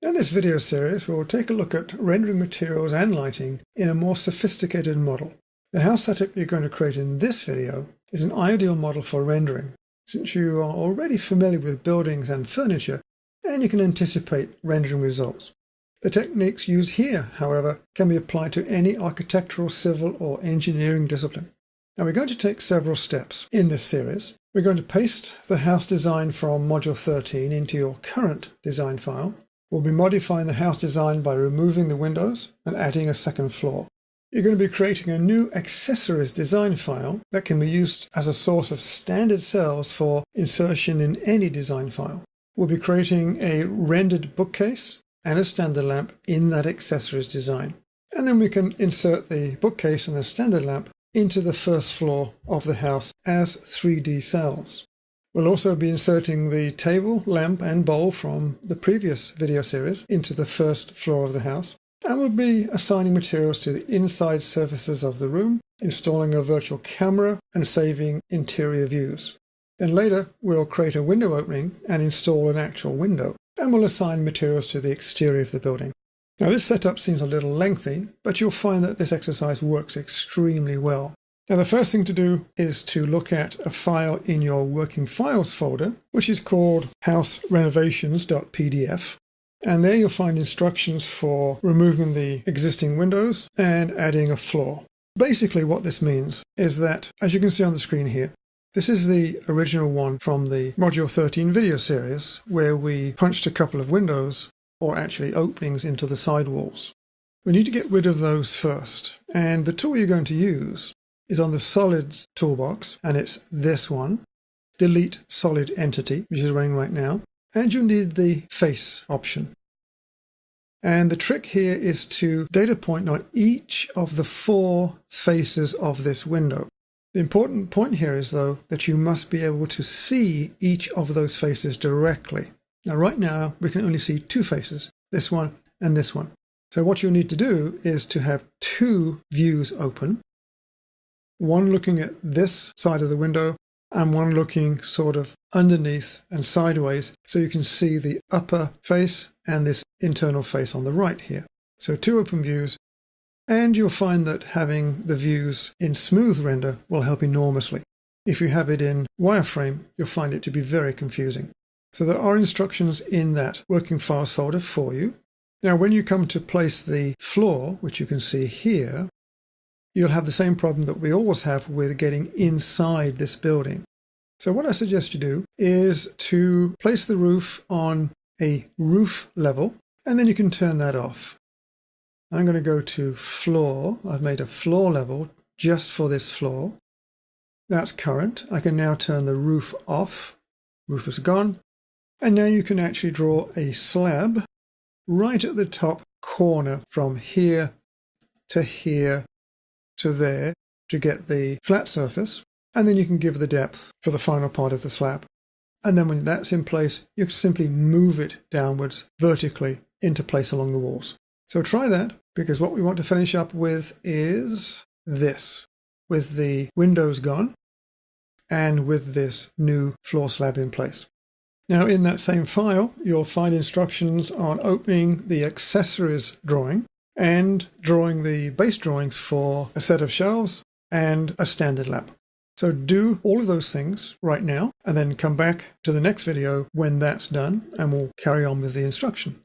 In this video series, we will take a look at rendering materials and lighting in a more sophisticated model. The house setup you're going to create in this video is an ideal model for rendering, since you are already familiar with buildings and furniture, and you can anticipate rendering results. The techniques used here, however, can be applied to any architectural, civil, or engineering discipline. Now we're going to take several steps in this series. We're going to paste the house design from Module 13 into your current design file. We'll be modifying the house design by removing the windows and adding a second floor. You're going to be creating a new accessories design file that can be used as a source of standard cells for insertion in any design file. We'll be creating a rendered bookcase and a standard lamp in that accessories design. And then we can insert the bookcase and the standard lamp into the first floor of the house as 3D cells. We'll also be inserting the table, lamp and bowl from the previous video series into the first floor of the house. And we'll be assigning materials to the inside surfaces of the room, installing a virtual camera and saving interior views. Then later we'll create a window opening and install an actual window. And we'll assign materials to the exterior of the building. Now this setup seems a little lengthy, but you'll find that this exercise works extremely well. Now the first thing to do is to look at a file in your working files folder, which is called houserenovations.pdf. And there you'll find instructions for removing the existing windows and adding a floor. Basically what this means is that, as you can see on the screen here, this is the original one from the Module 13 video series, where we punched a couple of windows, or actually openings, into the side walls. We need to get rid of those first, and the tool you're going to use is on the Solids toolbox, and it's this one, Delete Solid Entity, which is running right now, and you'll need the Face option. And the trick here is to data point on each of the 4 faces of this window. The important point here is, though, that you must be able to see each of those faces directly. Now, right now, we can only see 2 faces, this one and this one. So what you'll need to do is to have 2 views open, one looking at this side of the window and one looking sort of underneath and sideways, so you can see the upper face and this internal face on the right here. So 2 open views. And you'll find that having the views in smooth render will help enormously. If you have it in wireframe, you'll find it to be very confusing. So there are instructions in that working files folder for you. Now, when you come to place the floor, which you can see here, you'll have the same problem that we always have with getting inside this building. So what I suggest you do is to place the roof on a roof level, and then you can turn that off. I'm going to go to floor. I've made a floor level just for this floor. That's current. I can now turn the roof off. Roof is gone. And now you can actually draw a slab right at the top corner from here to there to get the flat surface. And then you can give the depth for the final part of the slab. And then when that's in place, you can simply move it downwards vertically into place along the walls. So try that, because what we want to finish up with is this, with the windows gone and with this new floor slab in place. Now in that same file, you'll find instructions on opening the accessories drawing and drawing the base drawings for a set of shelves and a standard lamp. So do all of those things right now and then come back to the next video when that's done, and we'll carry on with the instruction.